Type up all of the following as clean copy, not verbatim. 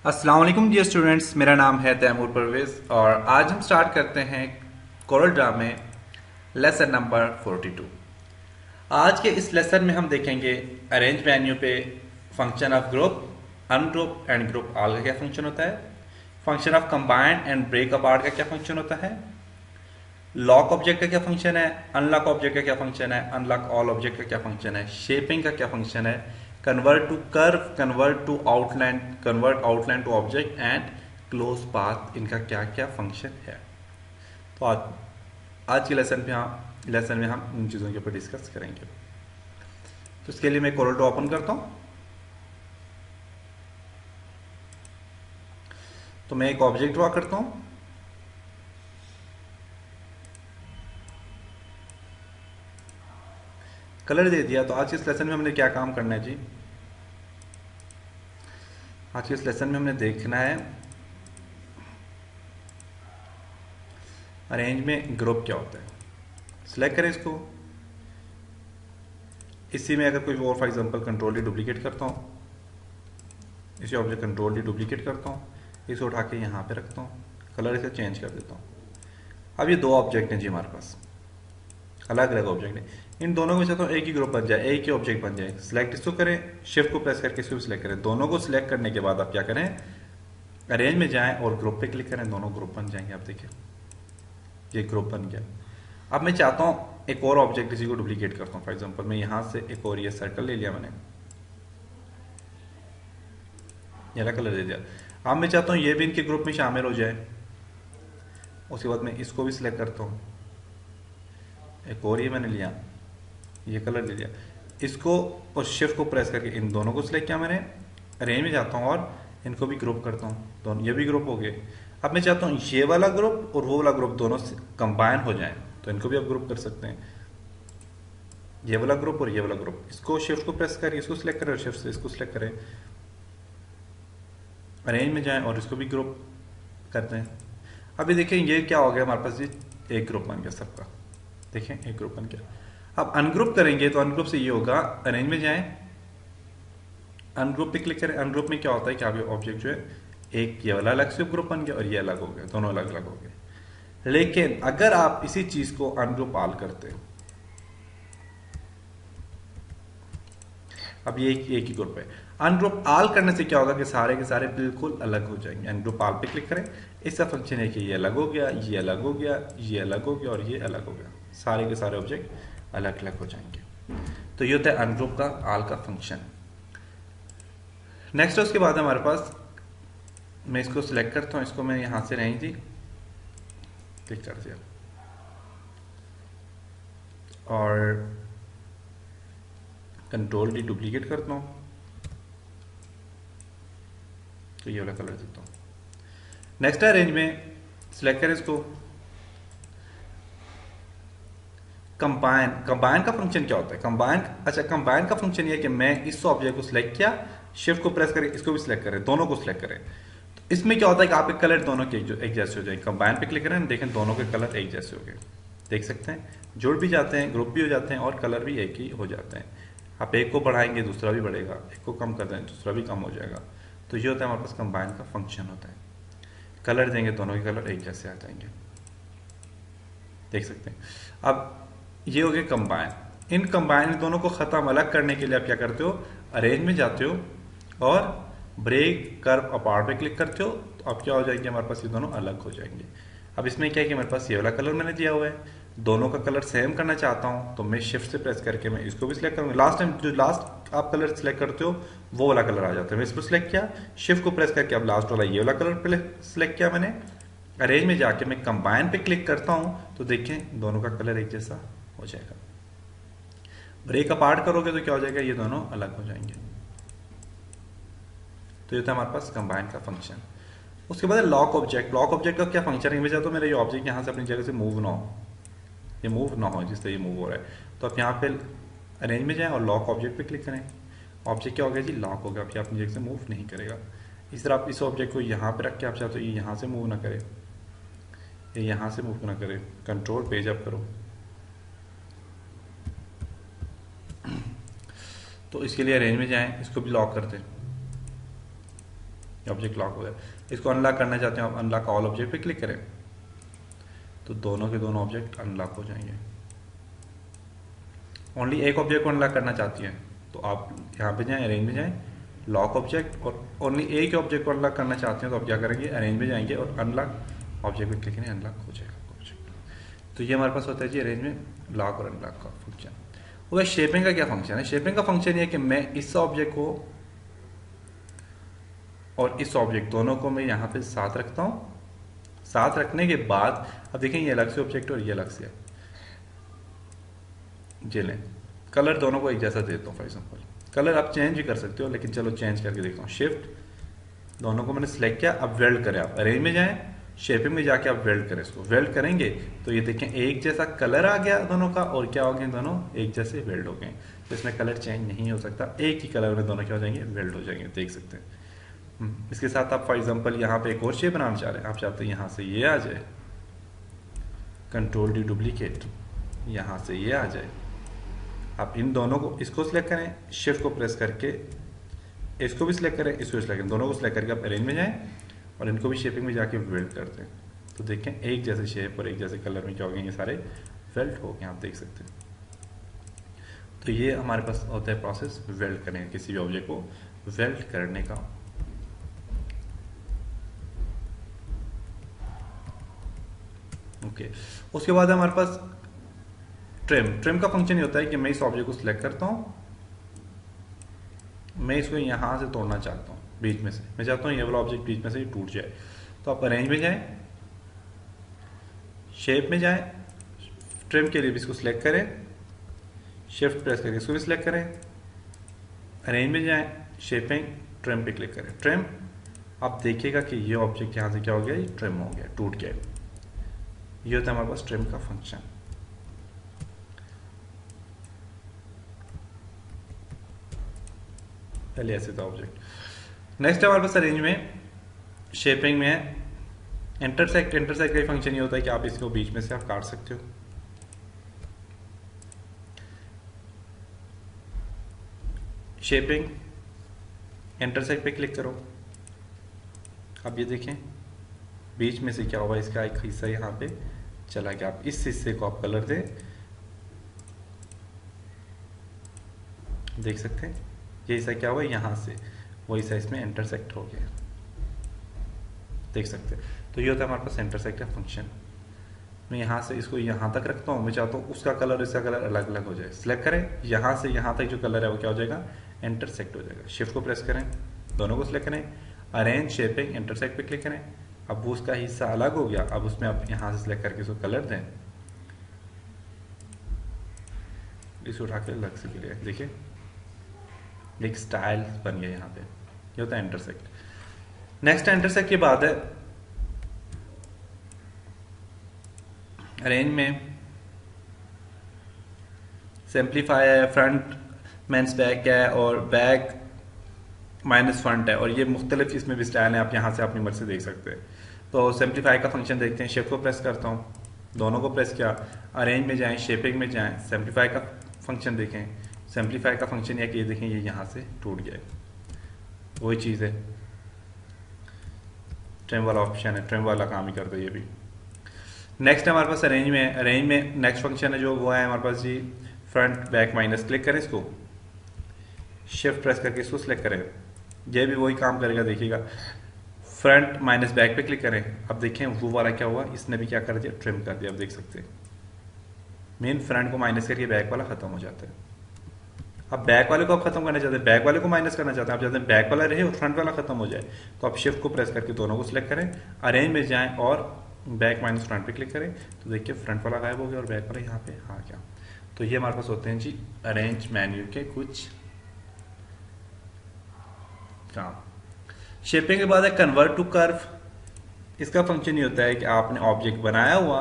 अस्सलाम वालेकुम dear students, मेरा नाम है तैमूर परवेज़ और आज हम स्टार्ट करते हैं कोरल ड्रा में लेसन नंबर 42। आज के इस लेसन में हम देखेंगे अरेंज मेन्यू पे function of group, ungroup and group all का क्या फंक्शन होता है, function of combined and break apart का क्या फंक्शन होता है, लॉक ऑब्जेक्ट का क्या फंक्शन है, अनलॉक ऑब्जेक्ट का क्या फंक्शन है, अनलॉक ऑल ऑब्जेक्ट का क्या फंक्शन है, शेपिंग का क्या फंक्शन है, convert to curve, convert to outline, convert outline to object and close path, इनका क्या क्या फंक्शन है। तो आज के लेसन में हम इन चीज़ों के ऊपर डिस्कस करेंगे। तो इसके लिए मैं कोरल ड्रॉ ओपन करता हूँ। तो मैं एक ऑब्जेक्ट ड्रॉ करता हूँ। कलर दे दिया। तो आज के इस लेसन में हमने क्या काम करना है जी? आज के इस लेसन में हमने देखना है अरेंज में ग्रुप क्या होता है। सिलेक्ट करें इसको। इसी में अगर कोई और for example control D duplicate करता हूँ, इसी ऑब्जेक्ट कंट्रोल डी डुप्लीकेट करता हूँ, इसे उठा के यहाँ पे रखता हूँ, कलर इसे चेंज कर देता हूँ। अब ये दो ऑब्जेक्ट हैं जी हमारे पास, अलग अलग ऑब्जेक्ट हैं। इन दोनों को चाहता हूँ एक ही ग्रुप बन जाए, एक ही ऑब्जेक्ट बन जाए। सिलेक्ट इसको करें, शिफ्ट को प्रेस करके इसको भी सिलेक्ट करें। दोनों को सिलेक्ट करने के बाद आप क्या करें, अरेंज में जाएं और ग्रुप पे क्लिक करें, दोनों ग्रुप बन जाएंगे। आप देखिए ये ग्रुप बन गया। अब मैं चाहता हूँ एक और ऑब्जेक्ट इसी को डुप्लीकेट करता हूँ। फॉर एग्जाम्पल मैं यहाँ से एक और ये सर्कल ले लिया मैंने, येलो कलर दे दिया। अब मैं चाहता हूँ ये भी इनके ग्रुप में शामिल हो जाए। उसके बाद मैं इसको भी सिलेक्ट करता हूँ, एक और ये मैंने लिया, ये कलर ले लिया, इसको और शिफ्ट को प्रेस करके इन दोनों को सिलेक्ट किया मैंने। अरेंज में जाता हूँ और इनको भी ग्रुप करता हूँ, दोनों ये भी ग्रुप हो गए। अब मैं चाहता हूँ ये वाला ग्रुप और वो वाला ग्रुप दोनों कंबाइन हो जाए, तो इनको भी आप ग्रुप कर सकते हैं, ये वाला ग्रुप और ये वाला ग्रुप। इसको शिफ्ट को प्रेस करके इसको सिलेक्ट करें और शिफ्ट से इसको सिलेक्ट करें, अरेंज में जाएं और इसको भी ग्रुप करते हैं। अभी देखें ये क्या हो गया हमारे पास, ये एक ग्रुप बन गया सबका। देखें एक ग्रुप बन गया। अब अनग्रुप करेंगे तो अनग्रुप से ये होगा, अरेंज में जाएं, अनग्रुप पे क्लिक करें। अनग्रुप में क्या होता है कि आप ये ऑब्जेक्ट जो है, एक ये वाला अलग से ग्रुप बन गया और ये अलग हो गया, दोनों अलग अलग हो गए। लेकिन अगर आप इसी चीज को अनग्रुप ऑल करते हैं, अब ये एक ही ग्रुप है, अनग्रुप ऑल करने से क्या होगा कि सारे के सारे बिल्कुल अलग हो जाएंगे। अनग्रुप ऑल पे क्लिक करें, इसका फंक्शन है कि ये अलग हो गया, ये अलग हो गया, ये अलग हो गया और ये अलग हो गया, सारे के सारे ऑब्जेक्ट अलग अलग हो जाएंगे। तो ये होता है अनग्रुप का ऑल का फंक्शन। नेक्स्ट उसके बाद हमारे पास, मैं इसको सिलेक्ट करता हूँ, इसको मैं यहां से रेंज दी, क्लिक कर दिया और कंट्रोल डी डुप्लीकेट करता हूँ, तो ये वाला कलर देता हूँ। नेक्स्ट है रेंज में, सिलेक्ट करें इसको, कंबाइन। कंबाइन का फंक्शन क्या होता है? कंबाइन, अच्छा कंबाइन का फंक्शन ये है कि मैं इस ऑब्जेक्ट को सिलेक्ट किया, शिफ्ट को प्रेस करें, इसको भी सिलेक्ट करें, दोनों को सिलेक्ट करें। तो इसमें क्या होता है कि आपके कलर दोनों के एक जैसे हो जाएंगे। कंबाइन पे क्लिक करें, देखें दोनों के कलर एक जैसे हो गए, देख सकते हैं, जुड़ भी जाते हैं, ग्रुप भी हो जाते हैं और कलर भी एक ही हो जाते हैं। आप एक को बढ़ाएंगे दूसरा भी बढ़ेगा, एक को कम कर दें दूसरा भी कम हो जाएगा। तो ये होता है हमारे पास कंबाइन का फंक्शन होता है। कलर देंगे, दोनों के कलर एक जैसे आ जाएंगे, देख सकते हैं। अब ये हो गए कंबाइन। इन कंबाइन दोनों को खत्म अलग करने के लिए आप क्या करते हो, अरेंज में जाते हो और ब्रेक कर्व अपार्ट पे क्लिक करते हो, तो अब क्या हो जाएंगे हमारे पास, ये दोनों अलग हो जाएंगे। अब इसमें क्या है कि मेरे पास ये वाला कलर मैंने दिया हुआ है, दोनों का कलर सेम करना चाहता हूं, तो मैं शिफ्ट से प्रेस करके मैं इसको भी सिलेक्ट करूंगा। लास्ट टाइम जो लास्ट आप कलर सिलेक्ट करते हो वो वाला कलर आ जाता है। मैं इसको सिलेक्ट किया, शिफ्ट को प्रेस करके अब लास्ट वाला ये वाला कलर सिलेक्ट किया मैंने। अरेंज में जाके मैं कंबाइन पे क्लिक करता हूं, तो देखें दोनों का कलर एक जैसा हो जाएगा। ब्रेक अपार्ट करोगे तो क्या हो जाएगा, ये दोनों अलग हो जाएंगे। तो ये था हमारे पास कंबाइन का फंक्शन। उसके बाद लॉक ऑब्जेक्ट। लॉक ऑब्जेक्ट का क्या फंक्शन है, मैं चाहता हूं मेरा ये ऑब्जेक्ट यहां से अपनी जगह से मूव ना हो, ये मूव ना हो जिस तरह ये मूव हो रहा है। तो आप यहाँ पे अरेंज में जाएं और लॉक ऑब्जेक्ट पे क्लिक करें। ऑब्जेक्ट क्या हो गया जी, लॉक हो गया, अब ये अपनी जगह से मूव नहीं करेगा। इस तरह आप इस ऑब्जेक्ट को यहाँ पे रख के आप चाहते हो ये यहाँ से मूव ना करे, ये यहाँ से मूव ना करे, कंट्रोल पेज अप करो। तो इसके लिए अरेंज में जाएं, इसको भी लॉक कर दें ऑब्जेक्ट लॉक हो गया। इसको अनलॉक करना चाहते हो आप, अनलॉक ऑल ऑब्जेक्ट पे क्लिक करें तो दोनों के दोनों ऑब्जेक्ट अनलॉक हो जाएंगे। ओनली एक ऑब्जेक्ट को अनलॉक करना चाहती है तो आप यहाँ पे जाएं, अरेंज में जाएं, लॉक ऑब्जेक्ट, और ओनली एक ऑब्जेक्ट को अनलॉक करना चाहते हैं तो आप क्या करेंगे, अरेंज में जाएंगे और अनलॉक ऑब्जेक्ट पे क्लिक करें, अनलॉक हो जाएगा ऑब्जेक्ट। तो ये हमारे पास होता है जी अरेंज में लॉक और अनलॉक का फंक्शन। वो शेपिंग का क्या फंक्शन है? शेपिंग का फंक्शन ये कि मैं इस ऑब्जेक्ट को और इस ऑब्जेक्ट दोनों को मैं यहाँ पे साथ रखता हूँ। साथ रखने के बाद अब देखें ये अलग से ऑब्जेक्ट और ये अलग से है, ये लें, कलर दोनों को एक जैसा देता हूँ। फॉर एग्जांपल कलर आप चेंज भी कर सकते हो, लेकिन चलो चेंज करके देखता हूँ। शिफ्ट, दोनों को मैंने सेलेक्ट किया, अब वेल्ड करें, आप अरेंज में जाएं, शेपिंग में जाके आप वेल्ड करें। इसको वेल्ड करेंगे तो ये देखें एक जैसा कलर आ गया दोनों का, और क्या हो गए, दोनों एक जैसे वेल्ड हो गए। तो इसमें कलर चेंज नहीं हो सकता, एक ही कलर में दोनों क्या हो जाएंगे, वेल्ड हो जाएंगे, देख सकते हैं। इसके साथ आप फॉर एग्जांपल यहाँ पे एक और शेप बनाना चाह रहे हैं, आप चाहते हैं यहाँ से ये आ जाए, कंट्रोल डी डुप्लीकेट, यहाँ से ये आ जाए। आप इन दोनों को, इसको सिलेक्ट करें, शिफ्ट को प्रेस करके इसको भी सिलेक्ट करें, इसको सिलेक्ट करें, दोनों को सिलेक्ट करके आप अरेंज में जाएं और इनको भी शेपिंग में जाके वेल्ड कर दें। तो देखें एक जैसे शेप और एक जैसे कलर में क्या हो गए, ये सारे वेल्ड हो गए, आप देख सकते हैं। तो ये हमारे पास होता है प्रोसेस वेल्ड करने, किसी भी ऑब्जेक्ट को वेल्ड करने का। ओके, उसके बाद हमारे पास ट्रिम का फंक्शन ये होता है कि मैं इस ऑब्जेक्ट को सिलेक्ट करता हूँ, मैं इसको यहाँ से तोड़ना चाहता हूँ बीच में से, मैं चाहता हूँ ये वाला ऑब्जेक्ट बीच में से टूट जाए। तो आप अरेंज में जाएं, शेप में जाएं, ट्रिम के लिए भी इसको सिलेक्ट करें, शिफ्ट प्रेस करके इसको भी सिलेक्ट करें, अरेंज में जाएं, शेपिंग, ट्रिम पे क्लिक करें, ट्रिम। आप देखिएगा कि ये ऑब्जेक्ट यहाँ से क्या हो गया, ये ट्रिम हो गया, टूट गया। ये होता है हमारे पास ट्रिम का फंक्शन। पहले ऐसे था ऑब्जेक्ट। नेक्स्ट है हमारे पास अरेंज में, शेपिंग में इंटरसेक्ट का फंक्शन ये होता है कि आप इसको बीच में से आप काट सकते हो। शेपिंग, इंटरसेक्ट पे क्लिक करो, अब ये देखें बीच में से क्या हुआ, इसका एक हिस्सा यहाँ पे चला गया। आप इस हिस्से को आप कलर दें, देख सकते हैं ये हिस्सा क्या हुआ, यहाँ से वो हिस्सा इसमें इंटरसेक्ट हो गया, देख सकते हैं। तो ये होता है हमारे पास इंटरसेक्ट का फंक्शन। मैं यहाँ से इसको यहाँ तक रखता हूँ, मैं चाहता हूँ उसका कलर और इसका कलर अलग अलग हो जाए। सिलेक्ट करें, यहाँ से यहाँ तक जो कलर है वो क्या हो जाएगा, इंटरसेक्ट हो जाएगा। शिफ्ट को प्रेस करें, दोनों को सिलेक्ट करें, अरेंज, शेपिंग, इंटरसेक्ट पे क्लिक करें। अब वो उसका हिस्सा अलग हो गया, अब उसमें आप यहाँ से सिलेक्ट करके उसको कलर दें, इसको उठा के अलग से के लिए देखिए एक स्टाइल बन गया यहाँ पे। ये होता है इंटरसेक्ट। नेक्स्ट इंटरसेक्ट के बाद है अरेंज में सिंप्लीफाई है, फ्रंट माइनस बैक है और बैक माइनस फ्रंट है, और ये मुख्तलिफ इसमें भी स्टाइल है, आप यहाँ से अपनी मर्जी से देख सकते हैं। तो सिंप्लीफाई का फंक्शन देखते हैं। शिफ्ट को प्रेस करता हूँ, दोनों को प्रेस किया, अरेंज में जाएं, शेपिंग में जाएं, सिंप्लीफाई का फंक्शन देखें। सिंप्लीफाई का फंक्शन है कि ये देखें ये यहाँ से टूट गया, वही चीज़ है, ट्रिम वाला ऑप्शन है, ट्रिम वाला काम ही करता है ये भी। नेक्स्ट है हमारे पास अरेंज में नेक्स्ट फंक्शन है जो वो है हमारे पास जी फ्रंट बैक माइनस। क्लिक करें इसको, शिफ्ट प्रेस करके इसको सिलेक्ट करें, ये भी वही काम करेगा, देखिएगा। फ्रंट माइनस बैक पे क्लिक करें, अब देखें वो वाला क्या हुआ, इसने भी क्या कर दिया, ट्रिम कर दिया, अब देख सकते हैं। मेन फ्रंट को माइनस करके बैक वाला खत्म हो जाता है। अब बैक वाले को आप खत्म करना चाहते हैं, बैक वाले को माइनस करना चाहते हैं, आप चाहते हैं बैक वाला रहे और फ्रंट वाला खत्म हो जाए, तो आप शिफ्ट को प्रेस करके दोनों को सिलेक्ट करें, अरेंज में जाएं और बैक माइनस फ्रंट पे क्लिक करें, तो देखिए फ्रंट वाला गायब हो गया और बैक वाला यहाँ पे आ गया। तो ये हमारे पास होते हैं जी अरेंज मेन्यू के कुछ काम। शेपिंग के बाद है कन्वर्ट टू कर्व। इसका फंक्शन ये होता है कि आपने ऑब्जेक्ट बनाया हुआ,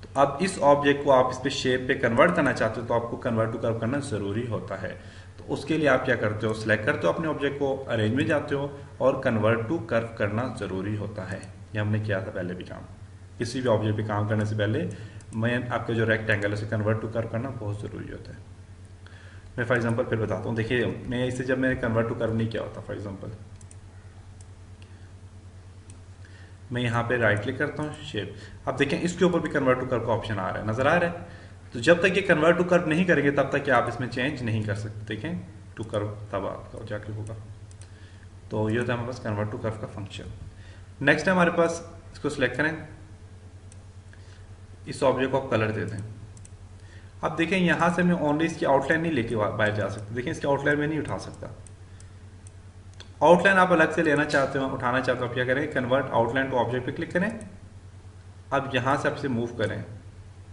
तो अब इस ऑब्जेक्ट को आप इस पे शेप पे कन्वर्ट करना चाहते हो, तो आपको कन्वर्ट टू कर्व करना जरूरी होता है। तो उसके लिए आप क्या करते हो, सिलेक्ट करते हो अपने ऑब्जेक्ट को, अरेंज में जाते हो और कन्वर्ट टू कर्व करना जरूरी होता है। ये हमने किया था पहले भी काम। किसी भी ऑब्जेक्ट पे काम करने से पहले मैं आपका जो रेक्टेंगल है उसे कन्वर्ट टू कर्व करना बहुत जरूरी होता है। मैं फॉर एग्जांपल फिर बताता हूँ। देखिए मैं इसे जब मैंने कन्वर्ट टू कर्व नहीं किया होता, फॉर एग्जांपल मैं यहाँ पे राइट क्लिक करता हूँ, शेप। अब देखें इसके ऊपर भी कन्वर्ट टू कर्व का ऑप्शन आ रहा है, नजर आ रहा है। तो जब तक ये कन्वर्ट टू कर्व नहीं करेंगे तब तक आप इसमें चेंज नहीं कर सकते। देखें टू कर्व तब आपका जाके होगा। तो ये होता है हमारे पास कन्वर्ट टू कर्व का फंक्शन। नेक्स्ट है हमारे पास, इसको सिलेक्ट करें, इस ऑब्जेक्ट को आप कलर दे दें। अब देखें यहां से मैं ओनली इसकी आउटलाइन नहीं लेके बाहर जा सकता। देखें इसकी आउटलाइन में नहीं उठा सकता। आउटलाइन आप अलग से लेना चाहते हो, उठाना चाहते हो, आप क्या करें, कन्वर्ट आउटलाइन टू ऑब्जेक्ट पे क्लिक करें। अब यहां से आपसे मूव करें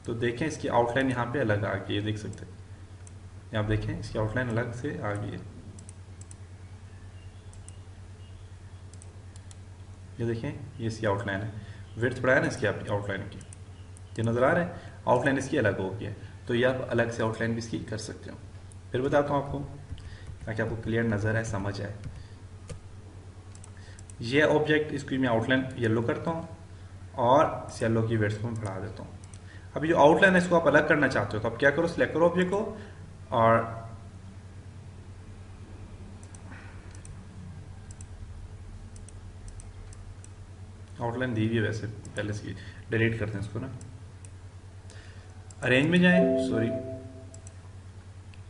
तो देखें इसकी आउटलाइन यहाँ पे अलग आ गई है, देख सकते हैं। आप देखें इसकी आउटलाइन अलग से आ गई है, ये देखें ये इसकी आउटलाइन है, विड्थ बढ़ाया ना इसकी आउटलाइन की, ये नजर आ रहा है। आउटलाइन इसकी अलग हो गई है, तो ये आप अलग से आउटलाइन भी इसकी कर सकते हो। फिर बताता हूँ आपको ताकि आपको क्लियर नजर आए, समझ आए। ये ऑब्जेक्ट इसकी मैं आउटलाइन येलो करता हूँ और इस येलो की विड्थ को मैं बढ़ा देता हूँ। अब जो आउटलाइन है इसको आप अलग करना चाहते हो तो आप क्या करो, सिलेक्ट करो ऑब्जेक्ट को और आउटलाइन दी हुई है वैसे पहले से, डिलीट करते हैं इसको ना। अरेंज में जाएं, सॉरी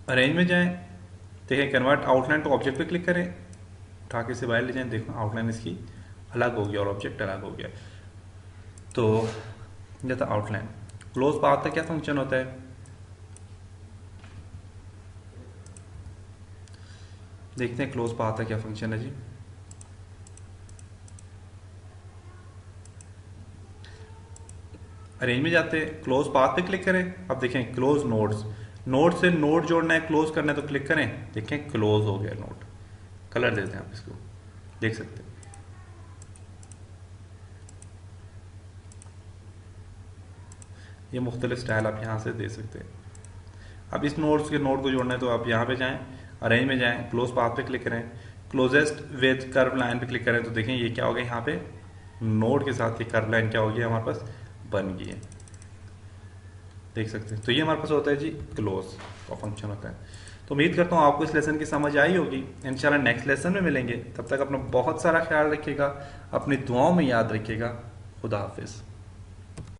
अरेंज में जाएं, देखें कन्वर्ट आउटलाइन टू ऑब्जेक्ट पे क्लिक करें, उठा के से बाहर ले जाएं, देखो आउटलाइन इसकी अलग हो गया और ऑब्जेक्ट अलग हो गया। तो ये था आउटलाइन। क्लोज पाथ का क्या फंक्शन होता है, देखते हैं क्लोज पाथ का क्या फंक्शन है जी। अरेंज में जाते हैं, क्लोज पाथ पे क्लिक करें। अब देखें क्लोज नोड्स, नोड से नोड जोड़ना है, क्लोज करना है तो क्लिक करें, देखें क्लोज हो गया नोड। कलर देते हैं आप इसको, देख सकते हैं। ये मुख्तलिफ स्टाइल आप यहाँ से दे सकते हैं। अब इस नोड के नोड को जोड़ना है तो आप यहाँ पे जाएं, अरेंज में जाएं, क्लोज पाथ पे क्लिक करें, क्लोजेस्ट विद कर्व लाइन पे क्लिक करें तो देखें ये क्या हो गया, यहाँ पे नोड के साथ ये कर्व लाइन क्या हो गया हमारे पास बन गई है, देख सकते हैं। तो ये हमारे पास होता है जी क्लोज का फंक्शन होता है। तो उम्मीद करता हूँ आपको इस लेसन की समझ आई होगी। इंशाल्लाह नेक्स्ट लेसन में मिलेंगे, तब तक अपना बहुत सारा ख्याल रखिएगा, अपनी दुआओं में याद रखिएगा। खुदा हाफिज।